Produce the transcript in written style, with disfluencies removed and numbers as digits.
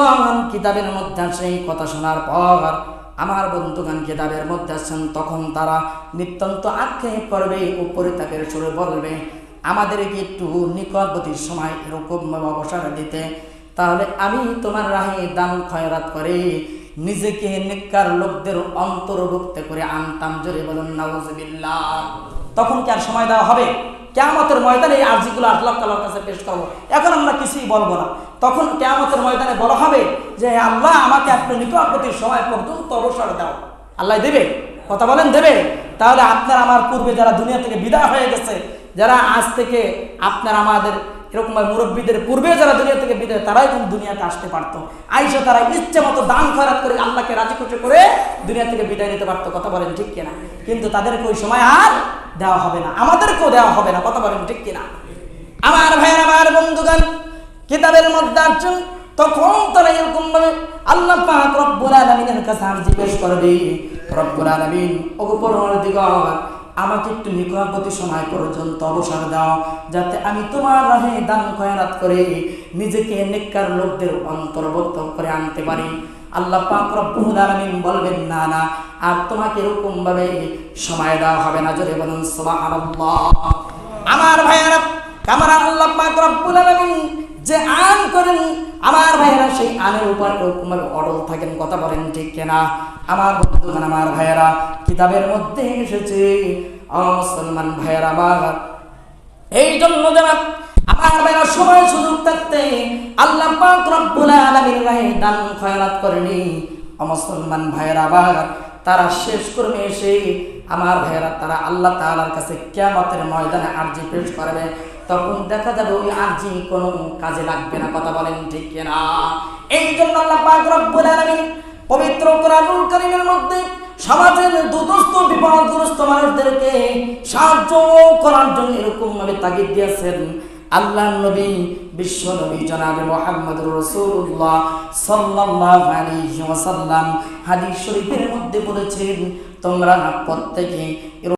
বন্ধুগণ, কিতাবের মধ্যে সেই কথা শোনার পর আমার বন্ধুগণ কিতাবের মধ্যে আছেন, তখন তারা নিত্যন্ত আক্ষেপ করবে, উপরে তাকে সুরে বলবে, আমাদেরকে একটু নিকটবর্তী সময় এরকম অবসর দিতে, তাহলে আমি তোমার রাহে দান খয়রাত করে নিজেকে নেককার লোকদের অন্তর্ভুক্ত করে আনতাম। জোরে বলুন নাউজুবিল্লাহ। তখন কি আর সময় দেওয়া হবে? কিয়ামতের ময়দানে এই আরজিগুলো আল্লাহ তাআলার কাছে পেশ করবো। এখন আমরা কিছুই বলবো না। তখন কিয়ামতের ময়দানে বলা হবে যে আল্লাহ, আমাকে আপনি নিকটবর্তী সময় পর্যন্ত অবসর দাও। আল্লাহ দেবে? কথা বলেন, দেবে? তাহলে আপনার আমার পূর্বে যারা দুনিয়া থেকে বিদায় হয়ে গেছে, যারা আজ থেকে আপনার আমাদের এরকম মুরব্বীদের পূর্বে যারা দুনিয়া থেকে বিদায়, তারাই কিন্তু দুনিয়াতে আসতে পারতো। আইসা তারা ইচ্ছে মতো দান খয়রাত করে আল্লাহকে রাজি খুশি করে দুনিয়া থেকে বিদায় নিতে পারতো। কথা বলেন ঠিক কিনা? কিন্তু তাদেরকে ওই সময় আর দেওয়া হবে না, আমাদেরকেও দেওয়া হবে না। কথা বলেন ঠিক কিনা? আমার ভাইয়ের, আমার বন্ধুগণ, কিতাবের মধ্যে আছেন, তখন তারা এরকম ভাবে আল্লাহ পাক রব্বুল আলামিনের কাছে আরজি পেশ করবে, রব্বুল আলামিন, ওগো পরওয়ারদিগার, আমাকে একটু নিকটবর্তী সময় পর্যন্ত অবসর দাও, যাতে আমি তোমার রাহে দান খয়রাত করে নিজেকে নেককার লোকদের অন্তর্ভুক্ত করে আনতে পারি। আল্লাহ পাক রব্বুল আলামিন বলবেন, না না, আর তোমাকে এরকম ভাবে সময় দেওয়া হবে না। জোরে বলুন সুবহানাল্লাহ। আমার ভাইয়েরা, আমার আল্লাহ পাক রব্বুল আলামিন যে আন করেন, আমার ভাইয়েরা সেই আনের উপর এরকমভাবে অটল থাকেন। কথা বলেন ঠিক কিনা? আমার বন্ধুগণ, আমার ভাইয়েরা, কিতাবের মধ্যে এসেছে, মুসলমান ভাইয়েরা আমার, এই জন্য যারা আমার ভাইয়েরা সময় সুযোগ থাকতে আল্লাহ পাক রব্বুল আলামিনের রাহে দান খয়রাত করেনি, মুসলমান ভাইয়েরা আবার তারা শেষ করবে এসে আমার ভাইয়েরা তারা আল্লাহ তাআলার কাছে কিয়ামতের ময়দানে আরজি পেশ করবে। তখন দেখা যাবে ওই আরজি কোনো কাজে লাগবে না। কথা বলেন ঠিক কিনা? এই জন্য আল্লাহ পাক রব্বুল আলামিন পবিত্র কোরআনুল কারীমের মধ্যে সমাজের দুর্দশা বিপদগ্রস্ত মানুষদেরকে সাহায্য করার জন্য এরকম ভাবে তাগিদ দিয়েছেন। আল্লাহর নবী, বিশ্ব নবী জনাবে মুহাম্মদুর রাসূলুল্লাহ সাল্লাল্লাহু আলাইহি ওয়াসাল্লাম হাদিস শরীফের মধ্যে বলেছেন, তোমরা প্রত্যেকে